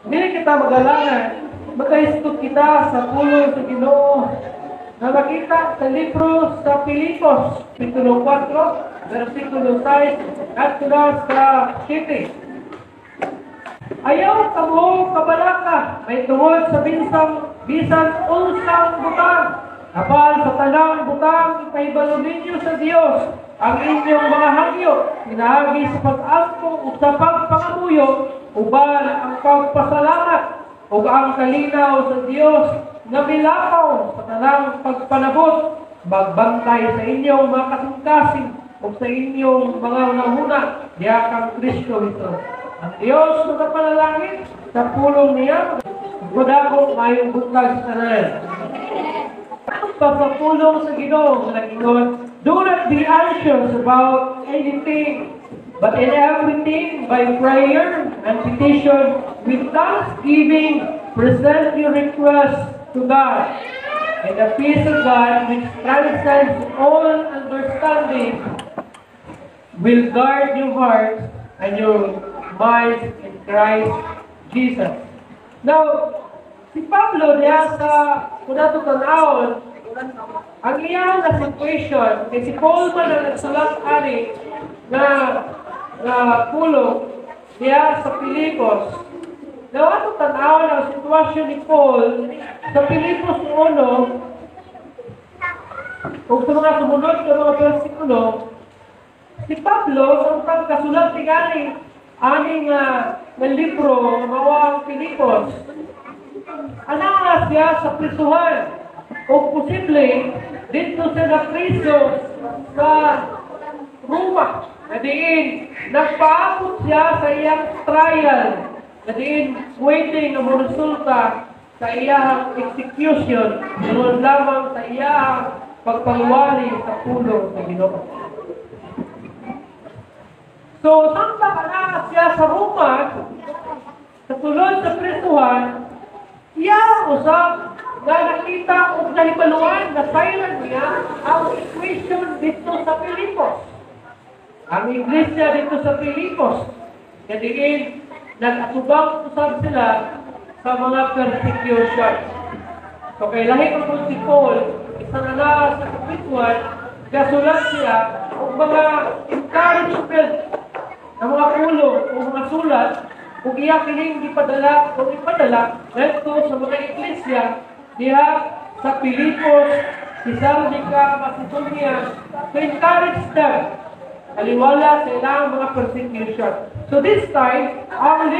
Dili kita magalangan, magkahisgot kita sa pulong sa Ginoo. Na makita sa libro sa Filipos, Kapitulo 4, versikulo 6, at sila sa 7. Ayaw kamo kabalaka, may tungod sa bisan unsang butang. Apal sa tanang butang, ipahibalo ninyo sa Dios ang inyong mga hangyo, pinahagi sa pag-ampo o sa pagpangamuyo, uban ang pagpasalamat o ang kalinaw sa Dios na milapaw sa tanang pagpanabot, magbantay sa inyong mga kasing-kasing o sa inyong mga unang-una, diya kang Kristo ito. Ang Diyos na panalangin sa pulong niya, magdako mayong buntag sa tanan. Sa pulong sa Ginoo na nag-ingon, do not be anxious about anything, but in everything, by prayer and petition, with thanksgiving, present your requests to God. And the peace of God, which transcends all understanding, will guard your hearts and your minds in Christ Jesus. Now, si Pablo diya sa kunato tanawon, ang iyang na situation, si Paul man ang nagsulat ani na pulong diya sa Filipos. Now, ato tanawon ang sitwasyon ni Paul sa Filipos 1 o sa mga sumunod na mga versikulo. Si Pablo, sa kasulat ni gani aning na libro, mawang Filipos, anang siya sa prisuhan o posible dito sa napriso sa Roma. Nadiin, nagpaabot siya sa iyang trial. Nadiin, waiting na resulta sa iyang execution, doon lamang sa iyang pagpangwali sa pulong sa Ginoo. So, sampa ka na siya sa Roma, sa tulod sa prisuhan, iya usap na nakita o nahibaluan na silent niya ang situation dito sa Filipos. Ang iglesia dito sa Filipos. Kadiin, nag-atubang usap sila sa mga persecution. So, kay lahi ko si Paul, isa na sa kapituan, kasulat siya o mga encouragement ng mga pulo o mga sulat kung iya kining ipadala dito sa mga iglesia diha sa Filipos, Thessalonica, Macedonia, to encourage them aliwala sa ilang mga persecution. So this time, ang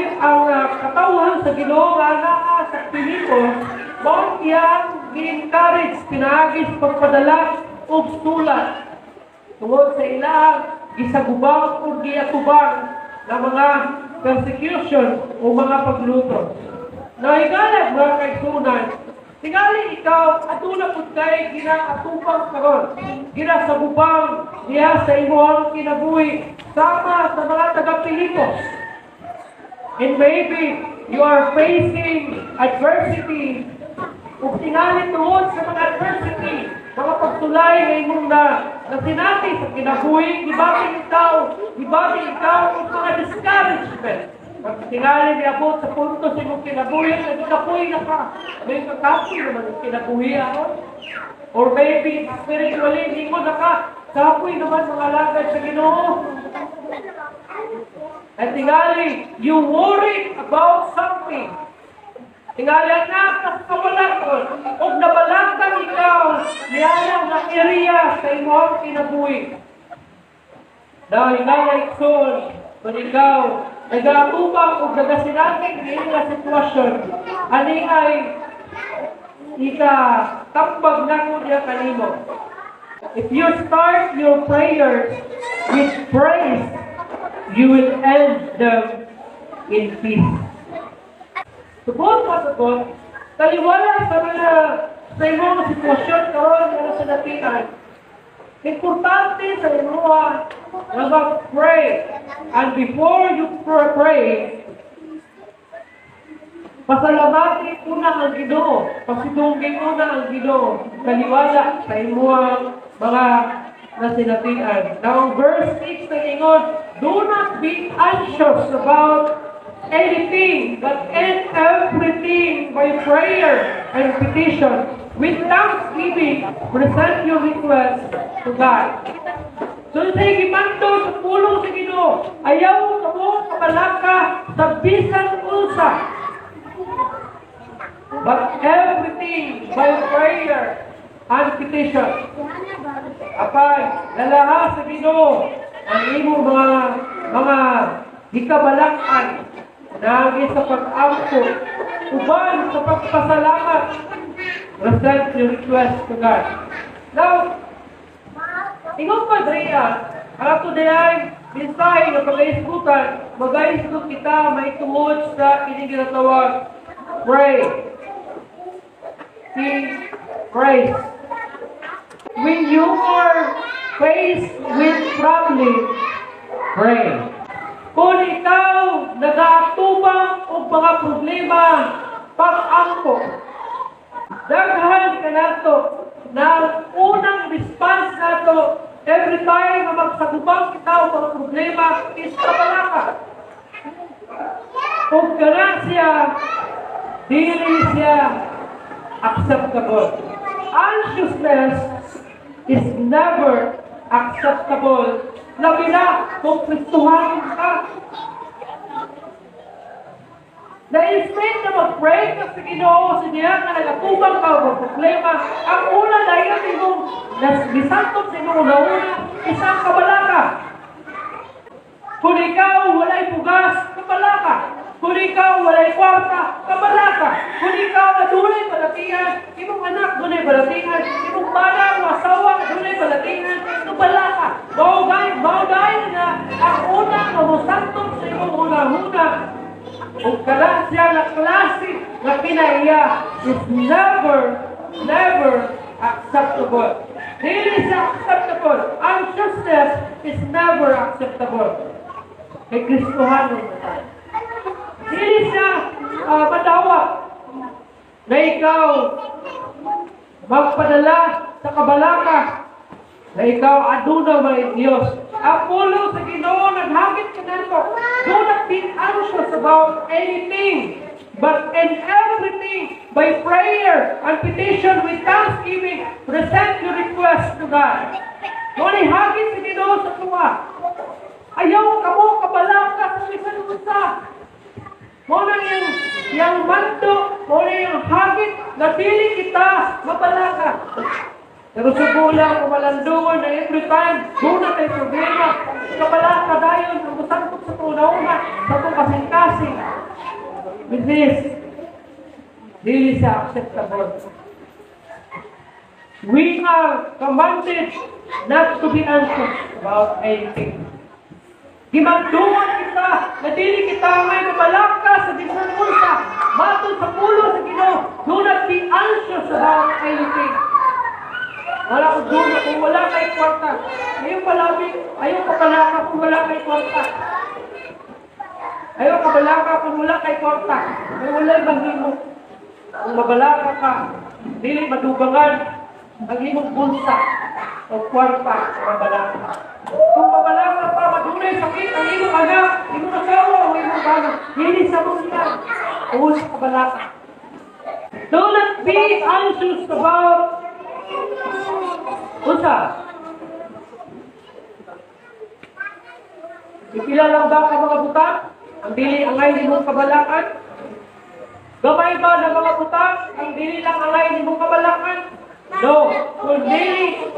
katawan sa Ginoo nga naa sa Filipos, mao iyang gi-encourage, pinagis pagpadala og sulat tungod sa ilang gisagubang o giatubang na mga persecution o mga pagluto. Nahigalag mga kaigsunan, tingali ikaw, atula po kayo ginaatubang karon, ginasagubang diya sa imong kinabuhi, sama sa mga taga-Pilipos. And maybe you are facing adversity, o tingali tungod sa mga adversity, mga pagtulay na imong na sinati sa kinabuhi, ibating ikaw ang mga discouragement. Pag tingali niabot sa punto sa imong kinabuhi, na kinabuhi na ka. May kakapoy naman ang kinabuhi ako. Or maybe spiritually, hindi mo na ka. Kapoy naman mga lagay sa Ginoo. At tingali, you worry about something. Tingali anak, nasawala ko. O nabalangkan ikaw, niyalang na area sa imong kinabuhi. Dahil nangayikson, kung ikaw, nag-aatubang o nagasinagin ng iyong sitwasyon, ani ay tambag na ko niya kanimo. If you start your prayers with praise, you will end them in peace. Subot pa subot, taliwala sa imong sitwasyon karon nga sa dapian. Importante sa imuha na mag-pray. And before you pray, pasalamati una ang Ginoo. Pasidungin una ang Ginoo. Taliwala sa imuha mga nasinatian. Now, verse 6 na ingon, do not be anxious about anything, but in and petition. With thanksgiving, present your request to God. So say gimanto sa pulong sa Ginoo, ayaw kamo kabalaka sa bisan unsa. But everything by prayer and petition. Apay, lalaha sa Ginoo ang imo mga gikabalaan nagi sa pag-ampo, uban sa pagpasalamat. Present your request to God. Now, tingog pa Drea, ang ato dayay mensahe nga pag-aisgutan, mag-aisgut kita may tungod sa ining ginatawag pray. See, praise. When you are faced with problem, pray. Kung ikaw nag-aatubang o mga problema, pag-angko, daghan ka nato na unang response nato every time na magsagubang kita o mga problema is kabalaka. Kung kana siya, dili siya acceptable. Anxiousness is never acceptable. Labi na kung Kristuhanin ka. Na instead na mag-pray ka sa Ginoo sa niya na nagatubang ka o problema, ang una dahil yung bisantog sa inyo una, isang kabalaka. Kung ikaw walay pugas, kabalaka. Kung ikaw walay kwarta, kabalaka. Kung ikaw na dunay balatihan, imong anak dunay balatihan, imong bana o asawa dunay balatihan, kabalaka. Baugay na ang unang mamusantog sa imong una-una. Kung kala siya na klase na pinaiya is never acceptable. Dili siya acceptable. Anxiousness is never acceptable. Kay Kristohanon na tayo. Dili siya madawa na ikaw magpadala sa kabalaka na ikaw aduna may Diyos. Ang pulo sa Ginoo naghagit ka nato. Do not be anxious about anything, but in everything, by prayer and petition with thanksgiving, present your request to God. Ngunit hagit sa Ginoo sa tuwa. Ayaw ka mo kabalaka sa isang usa. Muna yung manto, muna yung hagit, na dili kita mabalaka. Pero subulang kumalandungan na every time, muna tayo problema. Kabalaka dayon, ang masangkot sa tunauna, sa itong kasing-kasing. With this, dili siya acceptable. We are commanded not to be anxious about anything. Himagdungan kita, na dili kita may mabalaka sa disununsa, matod sa pulo sa Ginoo. Do not be anxious about anything. Wala ko doon kung wala kay kwarta. Ayaw ka balaka kung wala kay kwarta. Ayaw ka balaka kung wala kay kwarta. May wala ibang himo. Kung mabalaka ka, dili madubangan ang himong bulsa o kwarta o mabalaka. Kung mabalaka pa, madunay sakit ang himong anak, himong asawa o himong bana, hindi sa mo siya. Uus ka balaka. Do not be anxious about unsa? Ipila lang ba ka mga butang? Ang dili angay nimong kabalakan? Gamay ba na mga butang? Ang dili lang angay nimong kabalakan? No. Kung dili,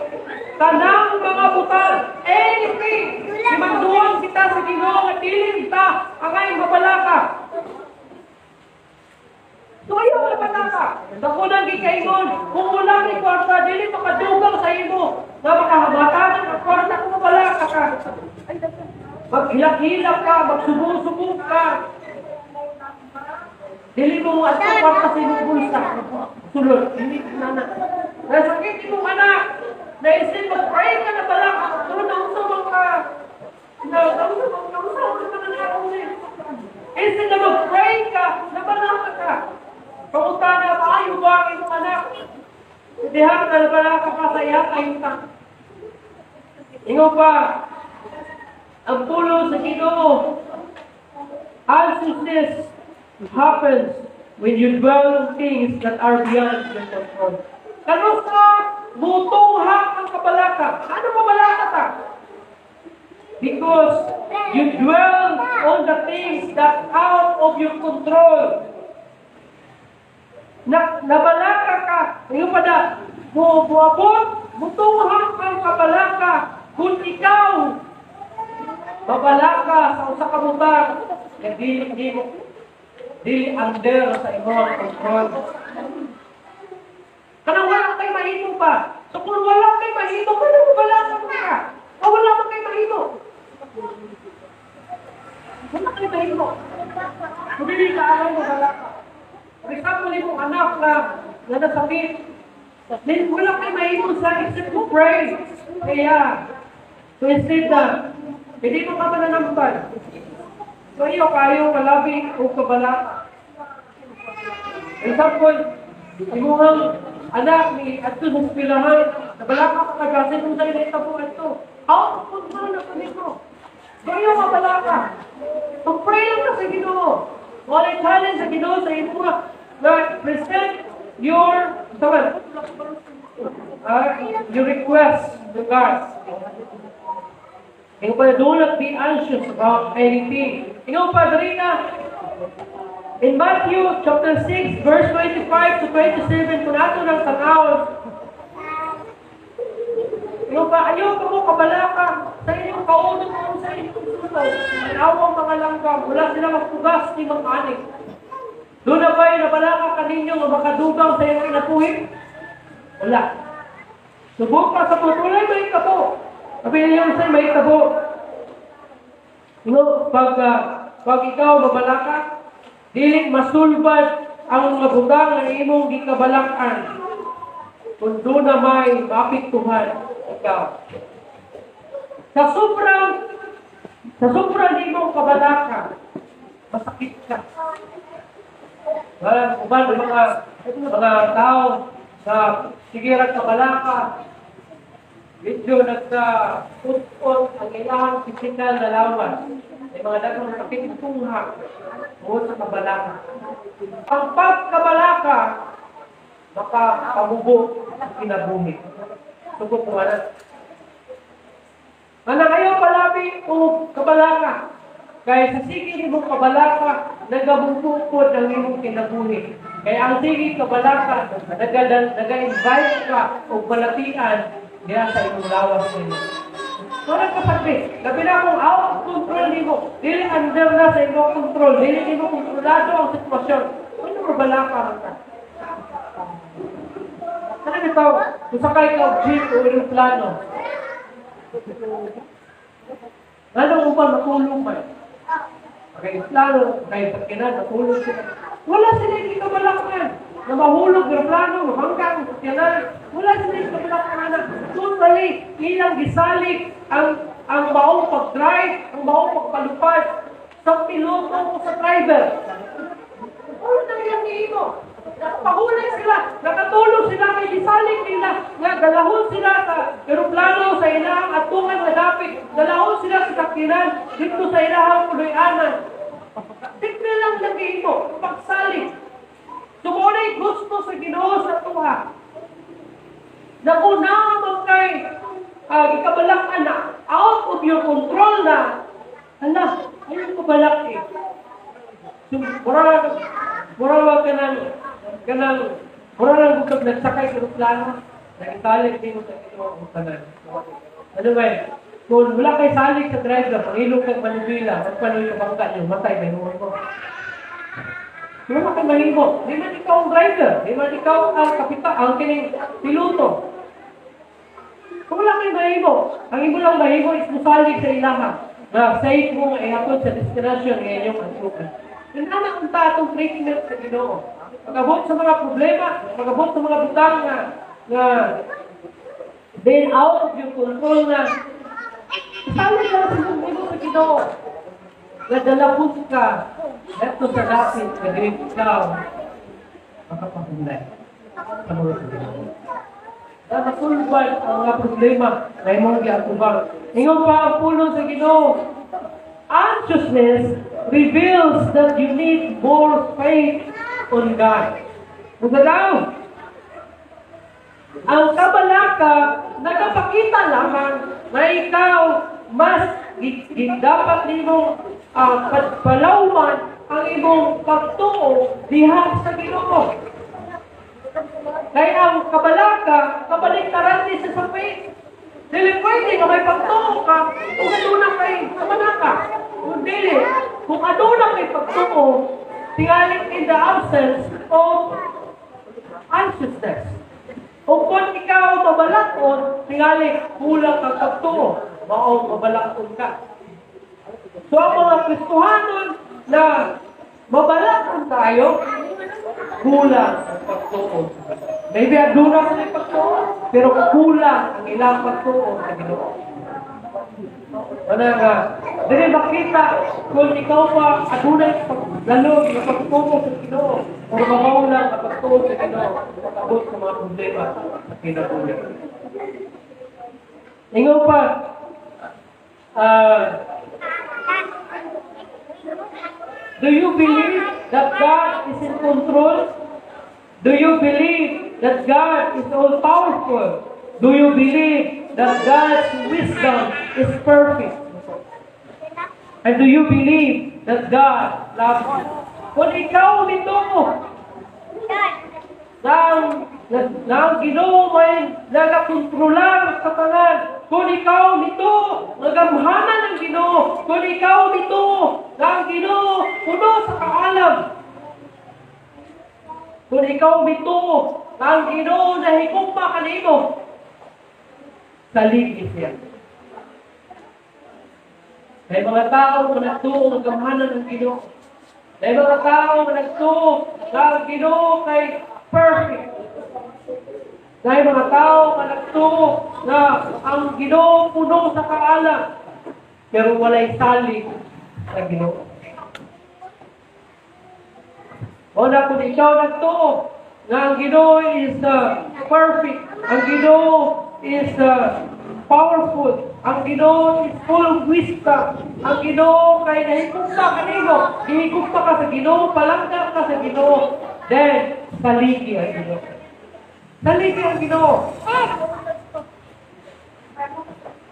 tanang mga butang, anything, simagduwang kita sa Ginoo at dili kita angay mabalaka. So ayaw na balaka. Sa unang gikaingon, kung wala ni kwarta, dili makadugang sa imo. Na makahabatanan ang kwarta kung mabalaka ka. Maghilak-hilak ka, magsubong-subong ka. Dili mo at ang kwarta sa imong bulsa. Sulod, hindi na. Nasakit imong anak. Naisip, mag-pray ka na balaka. Sulod na usawang ka. Nausawang ka na niya. Instead na mag-pray ka, nabalaka ka. Pagutana, maayo ba ang iyong anak? Dihan ka na balaka ka sa iya kayo ka. Ingo pa, ang pulo sa Ginoo, anxiousness happens when you dwell on things that are beyond your control. Kanusta mutuha ang kabalaka? Ano mabalaka ta? Because you dwell on the things that out of your control. Nabalaka ka, ngayon pa na, buwabot, mutuha ang kabalaka kung ikaw mabalaka sa usa ka butang nga dili under sa imong control. Kanang wala kay mahimo pa. So kung wala kay mahimo, ano mabalaka ka? O wala man kay mahimo. Wala kay mahimo. Hindi ka alam mabalaka. For example, yung anak na nasakit, then wala kay mahimo sa except to pray. Kaya, so instead na, hindi mo ka mananampan. So iyo kayo malabi o kabalaka. For example, yung anak ni Ato sa pilahan, nabalaka ka kagasin kung sa'yo na itabuan ito. Out of control na pa nito. So iyo mabalaka. Pag-pray lang na sa Ginoo. Wala challenge sa Ginoo sa ito na present your request to God. Ikaw pa, do not be anxious about anything. Ikaw pa, Darina, in Matthew chapter 6, verse 25 to 27, kung nato ng tanawon, ikaw pa, ayaw ka mo kabalaka sa inyong kaunong mo sa inyong susunod. Manawang mga langgam, wala sila magpugas ni mga anik. Doon na ba'y nabalaka ka ninyo na makadugang sa iyong inapuhin? Wala. Subok ka sa putulay, may tabo. Sabi niyo sa'yo, may tabo. Pag ikaw mabalaka, dili masulbad ang mabutang ng imong gikabalakan. Kung doon na may mapiktuhan ikaw. Sa sobrang imong kabalaka, masakit ka. Uban mga tao sa sigiran kabalaka, medyo nagka-put-put ang ilang pisikal na lawan. May mga dagang nakikitungha o sa kabalaka. Ang pagkabalaka, makapabubo ang kinabuhi. Sugod mo na. Ano kayo palabi o kabalaka? Kaya sa sige mong kabalaka, nagabubukod ang imong kinabuhi. Kaya ang sige kabalaka, nag-invite ka o balatian diya sa imong lawas ninyo. So nagkasabi, labi na kung out of control nimo, dili under na sa imong control, dili nimo kontrolado ang sitwasyon. Ano kabalaka ka? Ano ito? Kung sakay ka o jeep o aeroplano, anong upang matulong ba? Kaya plano, kaya pagkinan, natulog sila. Wala sila yung kabalakan. Na mahulog ng plano, hanggang pagkinan. Wala sila yung kabalakan. Totally, ilang gisalig ang maong pag-drive, ang maong pagpalupad sa piloto o sa driver. Ano na yung iimo? Nakapahulay sila, nakatulog sila, may gisalig nila, nga dalahon sila sa aeroplano, sa ilang atungan na dapit, dalahon sila sa kakinan, dito sa ilang puloy-anan. Tignan lang lagi mo, pagsalig. Sumunay gusto sa Ginoo sa tuha. Nakunahan mo kay ikabalak na, out of your control na, anak, ayun kabalak eh. Mura ka nang bukag nagsakay sa plano, nag-isalig din mo sa Ginoo ang tanan. Ano ba yun? Kung wala kay salig sa driver, pangilog kang manubila, magpanoy ka bangka niyo, matay, may huwag mo. Wala kay mahimo. Di man ikaw ang driver, di man ikaw ang kapitan, ang kining piloto. Kung wala kay mahimo, ang imo lang mahimo is musalig sa ilaha. Na safe mo nga ihatod sa destination ng inyong ansukan. Yung anak ang tatong treatment sa Ginoo. Magabot sa mga problema, magabot sa mga butang na then out of your control na sabi lang sa mundo sa Ginoo. Nadalapos ka, eto sa dapit, kagawin ikaw, makapahulay sa mga sa Ginoo. Nasulbad ang mga problema na imong giatubang. Ingon pa ang pulong sa Ginoo. Anxiousness reveals that you need more faith on God. Ano daw? Ang kabalaka, nagpakita lamang na ikaw mas dapat nimo palawman ang imong pagtuo diha sa Ginoo. Kaya ang kabalaka, kabaliktaran din sa faith. Dili pwede na may pagtuo ka kung aduna kay kabalaka. Kung dili, kung aduna kay pagtuo, tingaling in the absence of anxiousness. O kung ikaw mabalakon, tingali kulang ang pagtuo, maong mabalakon ka. So ang mga Kristohanon na mabalakon tayo, kulang ang pagtuo. Maybe aduna sa pagtuo, pero kulang ang ilang pagtuo sa Ginoo. Ano nga, dili makita kung ikaw pa adunay paglalog na pagtuo sa Ginoo o mawawala ang pagtuo sa Ginoo pag-abot sa mga problema sa kinabuhi. Ingaw pa, do you believe that God is in control? Do you believe that God is all-powerful? Do you believe that God's wisdom is perfect? And do you believe that God loves you? Kung ikaw nito nang Ginoo may nagakontrolar sa tanan, kung ikaw nito nagamhanan ng Ginoo, kung ikaw nito nang Ginoo puno sa kaalam, kung ikaw nito nang Ginoo nahigugma kanimo, saligid siya. May mga tao na nagtuo ng gamhanan ng Ginoo. May mga tao na nagtuo ng Ginoo kay perfect. May mga tao na nagtuo na ang Ginoo puno sa kaalam, pero walay salig sa Ginoo. O na kung ikaw nagtuo na ang Ginoo is perfect, ang Ginoo is powerful, ang Ginoo is full of wisdom, ang Ginoo kay nahigugma kanino, hihigugma ka sa Ginoo, palangga ka sa Ginoo, then saligi ang Ginoo. Saligi ang Ginoo.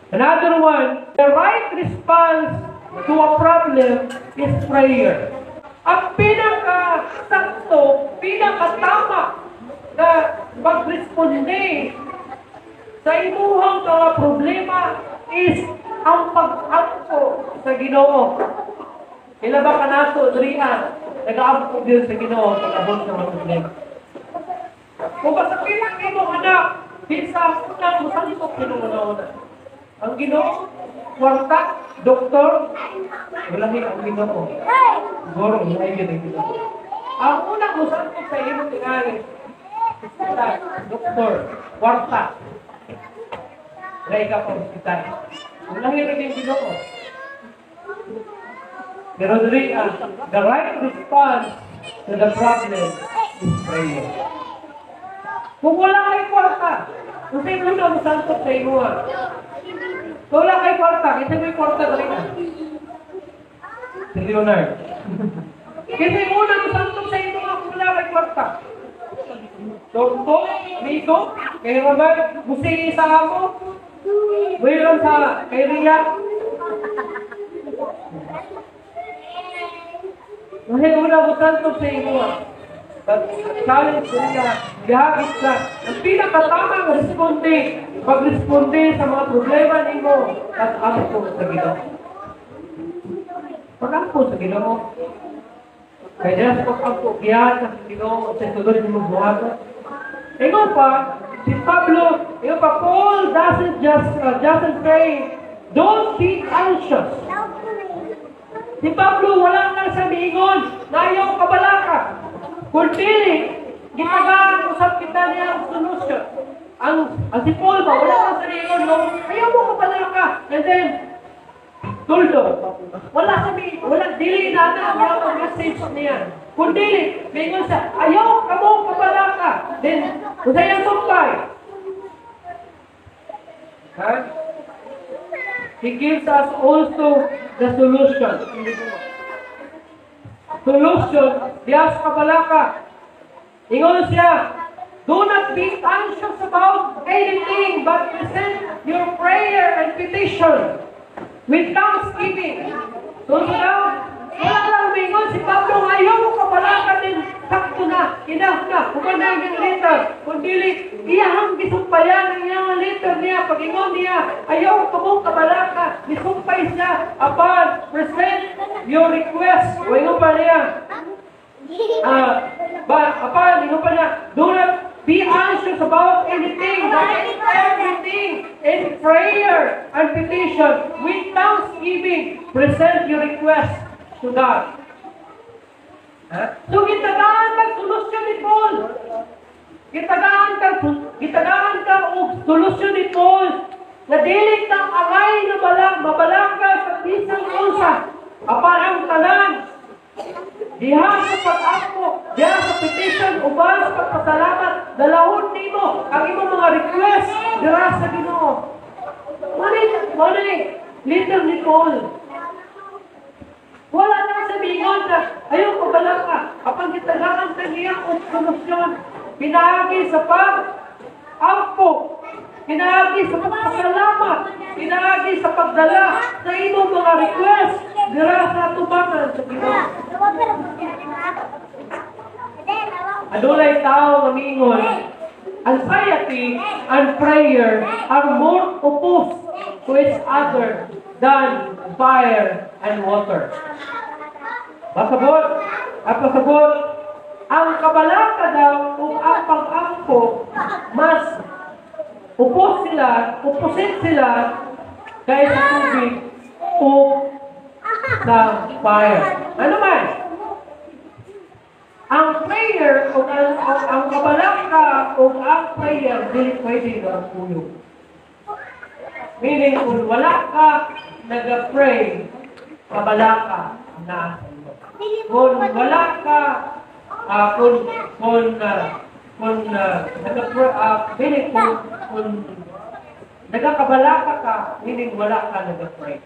Another one, the right response to a problem is prayer. Ang pinaka-sakto, pinaka-tama na mag-responde sa imuhang mga problema is ang pag-ampo sa Ginoo. Kila ba ka nato, Adrian, nag-aampo din sa Ginoo pag-abot sa mga problema. Kung masakit ang imong anak, sa unang masalikot Ginoo. Ang Ginoo, kwarta, doktor, walahin ang Ginoo. Siguro, walahin yun ang Ginoo. Ang unang masalikot sa imong tingali, doktor, kwarta, walahin ka pa hospital. Walahin rin yung Ginoo. Pero the right response to the problem is prayer. Kung wala kayo kwarta, kung sa'yo mo na masantot sa iyo, kung wala kayo kwarta, kasi may kwarta na rin. Si Leonard. Kasi muna masantot sa iyo kung wala kayo kwarta. Doktor, amigo, kaya naman, musili sa ako, mayroon sa kay Ria. Kasi muna masantot sa iyo. Challenge nila, gihagit na. Ang pinakatamang responde, pag-responde sa mga problema ninyo, pag-ampo sa Ginoo. Pag-ampo sa Ginoo. Kaya dyan sa pag-ampo, giyahan sa Ginoo, sa tulad ng mga buhaton. Ikaw pa, si Pablo, ikaw pa, Paul doesn't say, don't be anxious. Si Pablo, wala nang sabihin na ayaw kabalaka. Kundi, ginagaan usap kita niya ang solusyon. Ang si Paul ba, wala kang sarili, no? Ayaw mo kabalaka. And then, tuldo. Wala sabi, wala dili na wala kang message niya. Kundi, mingon siya, ayaw ka mo kabalaka. Then, kung sa'yo sumpay. Okay? He gives us also the solution. Solution, diya sa kabalaka. Ingon siya, do not be anxious about anything, but present your prayer and petition with thanksgiving. So wala lang umingon si Pablo, ayaw mo kapalakan din, sakto na, enough na, kumanang yung letter. Kundi iyahang gisumpayan ng iyang letter niya, pag-ingon niya, ayaw ka mong kabalaka, gisumpay siya, upon present your request. O ingon pa niya, do not be anxious about anything, but everything in prayer and petition with thanksgiving, present your request to God. So gitagaan kag solusyon ni Paul. Gitagaan ka og solusyon ni Paul na dili kang angay na mabalaka sa bisang unsa. Apan ang tanan diha sa pag-ako, diha sa petition, uban sa pagpasalamat, dalahon nimo ang imong mga request dira sa Ginoo. Mali, leader ni Paul. Wala nang sabihin na, ayaw ko bala ka, kapag gitalakan sa niya ang solusyon, pinahagi sa pag-ampo, pinahagi sa pagpasalamat, pinahagi sa pagdala sa imong mga request dira sa tubangan sa Ginoo. Adunay tao ngamingon, anxiety and prayer are more opposed to each other than fire and water. Pasabot, ang kabalaka daw kung ang pag-ampo, mas upusin sila kaysa tubig o sa fire. Ano man? Ang prayer o ang kabalaka o ang prayer, hindi pwede na puyo. Meaning, kung wala ka nag-pray, kabalaka na. Kung wala ka, kung nagkabalaka ka, meaning wala ka nag-pray.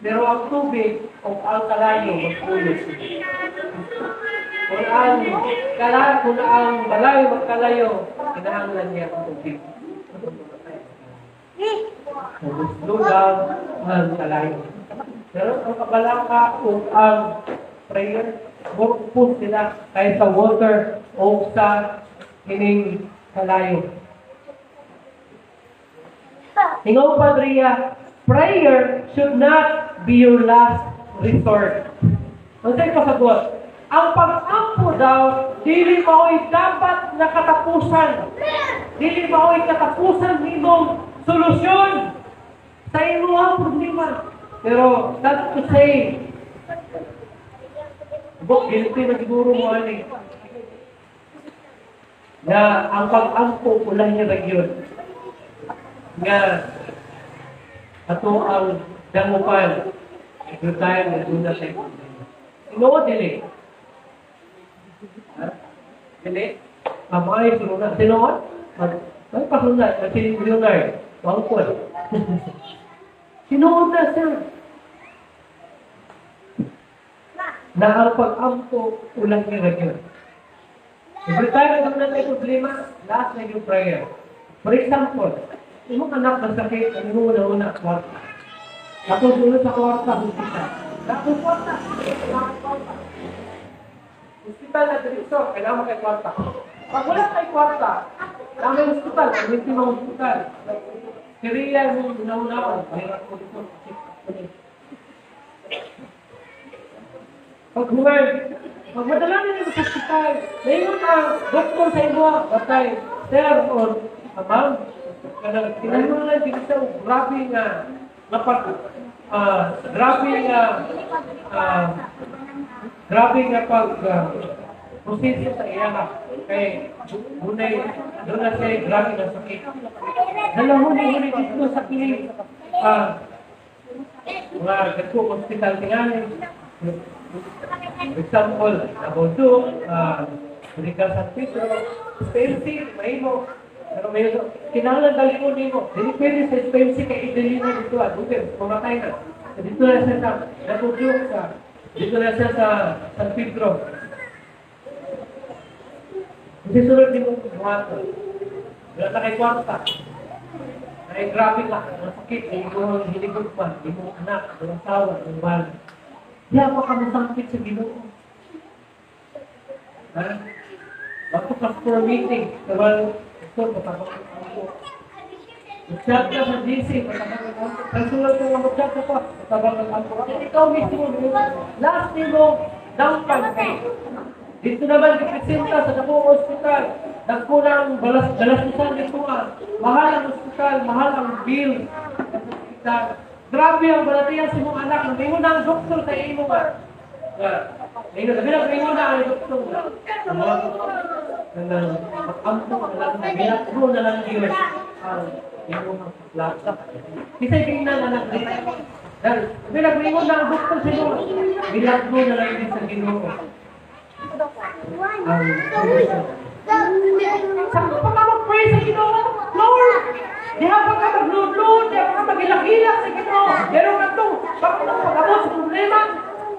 Pero ang tubig o ang kalayo, magpulos. Kung ang malayo magkalayo, kinahanglan niya ang tubig. Slow down ang kalayo. Pero ang kabalaka o ang prayer, pupus sila kahit sa water o sa hining kalayo. Ingaw pa, Andrea, prayer should not be your last resort. Ang sa'yo pasagot, ang pag-ampo daw, dili mao'y dapat na katapusan. Dili mao'y katapusan nimong solusyon sa inyong problema. Pero, not to say, guilty na siguro mo ani, na ang pag-ampo ulan niya nagyon. Nga, ato ang dangupan, every time na doon na siya. Ino, dili. Dili? Amay, sunod. Sinoon? May pasunod. Kasi Leonard, wangpon. Sinoon na siya. Na ang pag-ampo, ulang niya nagyon. Every time na doon na tayo problema, last na yung prayer. For example, imong anak na sakit, ang mo una kwarta. Tapos ulo sa kwarta, hospital. Tapos kwarta. Hospital na direkto, kailangan mo kay kwarta. Pag wala kay kwarta, namin hospital, hindi mo hospital. Kiriya mo una-unawan, mahirap mo dito. Pag madala nila sa hospital, mayroon ang doktor sa iyo, batay, sir, or ma'am, kinahin lang din sa grabe nga proseso sa iya na kay doon na siya grabe na sakit. Huli dito sa kilig mga gatko hospital tinganin. For example, Nabondo, Medical San Pedro, expensive, mahimo. Pero may kinahanglan dalipon nimo. Dili pwede sa expensive kay idili na dito butir, pumatay na. Dito na siya sa dito na siya sa San Pedro. Sisunod din mong buhato. Wala na kay kwarta. Ay, grabe ka. Masakit. Hindi mo hinigot pa. Hindi mo anak. Walang tawa. Walang mahal. Hindi ako kamasakit sa Ginoo. Ha? Bago ka for meeting. Kawal, ito, matapos ako. Mag-chat ka sa GC. Nagsulat ko nga mag-chat ka pa. Matapos ako. Ikaw mismo. Last day mo, dampan kayo. Dito naman representa sa Davao Hospital. Nagkulang balastusan dito nga. Mahal ang hospital, mahal ang bill sa hospital. Grabe ang balatiyan sa mong anak. Ngayon na ang doktor sa imo nga. Ngayon na ang doktor nga. Mag-ampo ang lang na. Ginapro na lang yun. Imo ang plata. Kisa'y tingnan anak dito. Dahil, ngayon na ang doktor sa imo. Ginapro na lang yun sa Ginoo. Saan pa ka mag-pray sa Ginoo? Lord! Di ha pa ka mag-load-load, di ha pa ka mag-ilak-ilak sa Ginoo. Pero katong, bakit ako mag-abot sa problema?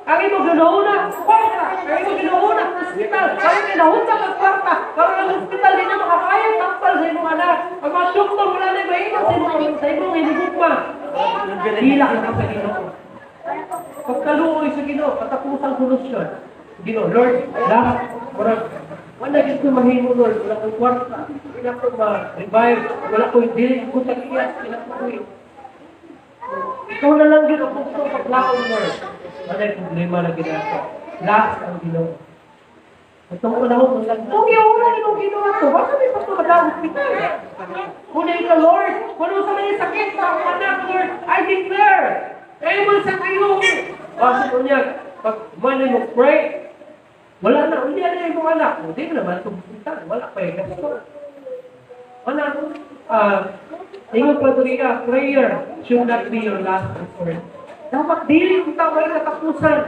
Ang imo ginuuna, kwarta. Ang imo ginuuna, hospital. Ang ginahunta ng kwarta. Karoon ang hospital, di na makakaya, takpal sa imong anak. Ang mga doktor, wala na iba sa imong hinigugma. Hilak na sa Ginoo. Pagkaluoy sa Ginoo, patapusang solusyon. Ginoo, Lord, lahat, wala dito mahimo, Lord, wala kong kwarta, wala kong ma-revive, wala kong dili, kung tagiyas, wala kong ikaw na lang din ako gusto paglaon, Lord. Wala yung problema na ginagawa. Last ang Ginoo. Itong unahon mo lang, kung iuna yung Ginoo ito, baka may pagkamadang hospital. Kung ikaw, Lord, kung sa may sakit sa anak, Lord, I declare, kayo mo sa kayo. Basta mo niya, pag man mo pray, wala na, hindi na yung mga anak. Hindi mo naman itong hospital. Wala pa yung gasto. Wala. Ingat pa ito prayer should not be your last resort. Dapat dili yung tawag katapusan.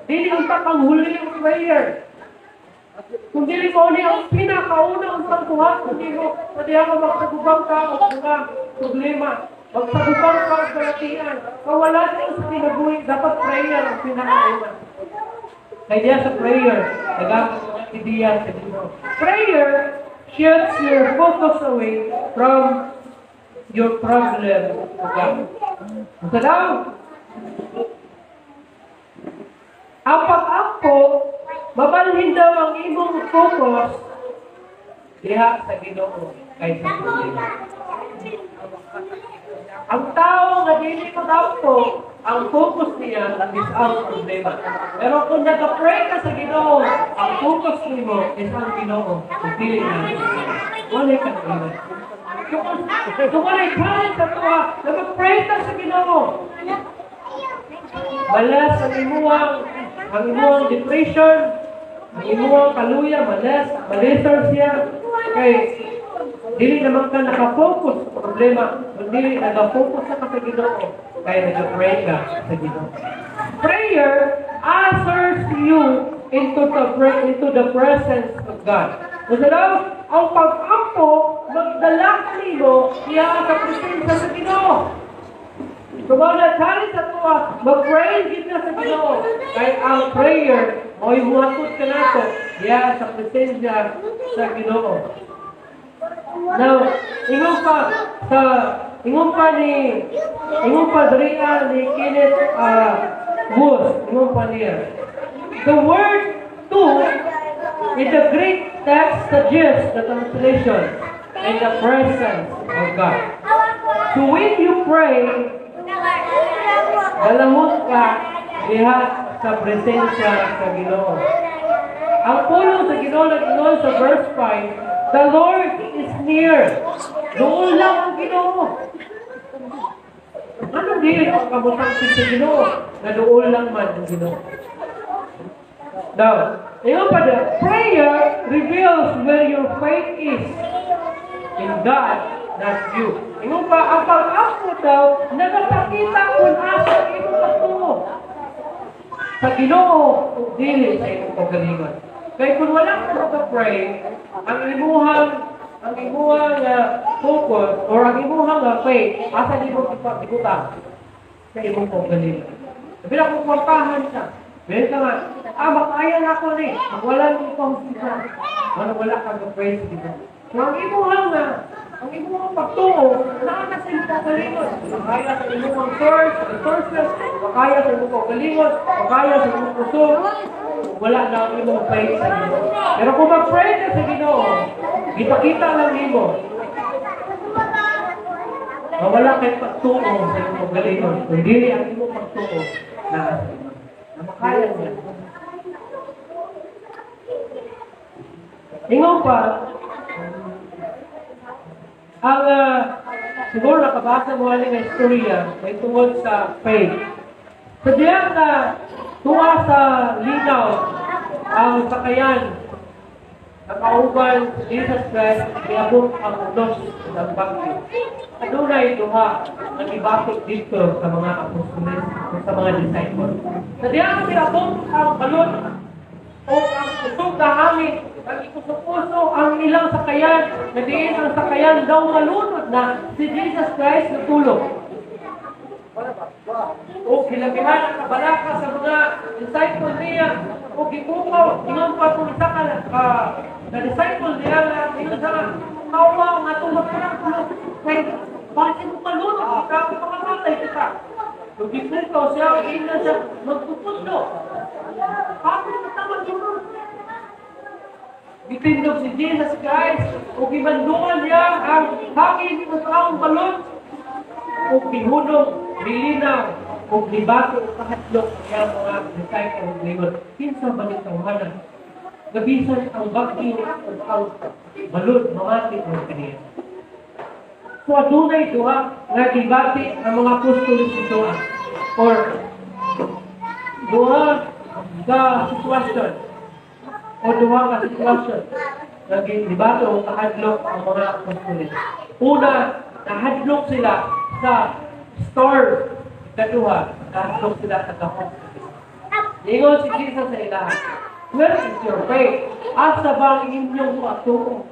Dili yung huli yung prayer. Kung dili mo niya ang pinakauna ang pagkuhan, hindi mo, pwede ako magtagubang ka o mga problema. Magtagubang ka ang kalatian. Kawalan mo sa tinabuhin, dapat prayer ang pinakauna. Kaya sa prayer, nagamit mo ang ideya sa Ginoo. Prayer shifts your focus away from your problem to God. Sa daw, ang pag-ampo, mabalhin daw ang imong focus diha sa Ginoo kaysa sa problema. Ang tao na dili mag-ampo, ang focus niya is ang problema. Pero kung nag-pray ka sa Ginoo, ang focus mo is ang Ginoo. Pili na. Wala ka na. Kung wala'y challenge sa tuwa, nag-pray ka sa Ginoo. Malas ang imuang depression, ang imuang kaluya, malasar siya. Kay dili naman ka nakafocus sa problema, dili nag-focus ka sa Ginoo. Kaya nag-pray ka sa Ginoo. Prayer answers you into the presence of God. Masalaw, ang pag-ampo, magdala nimo niya sa presensya sa Ginoo. Kung mga challenge sa tuwa, mag-pray din ka sa Ginoo. Kaya ang prayer, mo'y muhatod ka nato niya sa presensya sa Ginoo. Now, ingon pa diriya ni Kenneth Wood, ingon pa niya. The word to in the Greek text suggests the translation in the presence of God. So when you pray, dalahon ka diha sa presensya sa Ginoo. Ang pulong sa Ginoo nag-ingon sa verse 5, the Lord is near. Doon lang ang Ginoo. Anong dili ang kabutang sa Ginoo? Na doon lang man ang Ginoo. Now, yung pa the prayer reveals where your faith is in God, not you. Yung pa, ang pag-apo daw, nagpakita kung asa ito patungo. Sa Ginoo, dili sa itong kagalingan. Kaya kung wala ka mag-pray, ang imuhang focus or ang imuhang faith, asa di mo ipagikutan sa imong kagalingan. Sabi na kung kwartahan siya, meron ka nga, makaya na ako ni, wala nang ipang hospital. wala kang praise dito. So, ang imo nga, ang imo nga pagtuo, naana sa imo kagalingon. Makaya sa imo ang sources, makaya sa imo kagalingon, makaya sa imo puso. Wala na ang imo praise sa imo. Pero kung mag-praise ka sa Ginoo, ipakita lang imo. Wala kay pagtuo sa imo kagalingon. Kundi ang imo pagtuo na makaya niya. Ingon pa, ang siguro nakabasa mo alin na istorya may tungkol sa faith. Sa diyan na tuwa sa linaw ang sakayan na kauban sa Jesus Christ, iabot ang unos ng bagyo. Adunay duha ang ibakot dito sa mga apostoles o sa mga disciples. Sa diyan iabot ang balon o ang usog na hangin, ang ikusupuso ang ilang sakayan, na diin ang sakayan daw malunod na si Jesus Christ na tulog. O kilabihan ang kabalaka sa mga disciples niya, o gibukaw, ingon pa kung isa na disciple niya na ingon sa kawa nga tulog ka ng tulog. Kaya, bakit mo malunod? Ikaw makamatay kita. So gibukaw siya, ina siya, magpupuslo. Bakit mo ka malunod? Gitindog si Jesus Christ, o gibandungan niya ang hangin ng taong balon, o bihunong, bilinaw, o libato, o kahatlok ng mga disciples ngayon. Kinsa ba nitawanan? Gabisan ang bagyo o ang balon, mamati o kaniya. So, adunay duha nga gibati ang mga apostolos ito or duha ka sitwasyon o duha ka sitwasyon naging libato o kahadlok ang mga apostolos. Una, nahadlok sila sa store. Kaduha, nahadlok sila sa kahon. Ingon si Jesus sa ilahan, where is your faith? Asa ba ang inyong patuo?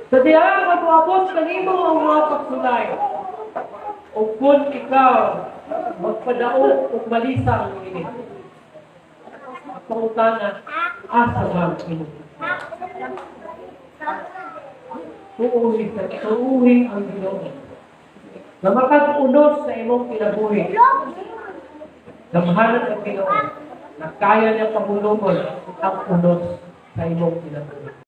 Sa diyan, mag-uabot kanimo ang mga pagsulay. O kung ikaw, magpadaog o malisang init. Pangutana, asa ba ang inyong? Tuuhin ang Ginoo. Na makag-unos sa imong kinabuhi. Gamhanan ang Ginoo. Na kaya niya pamulungon ang unos sa imong kinabuhi.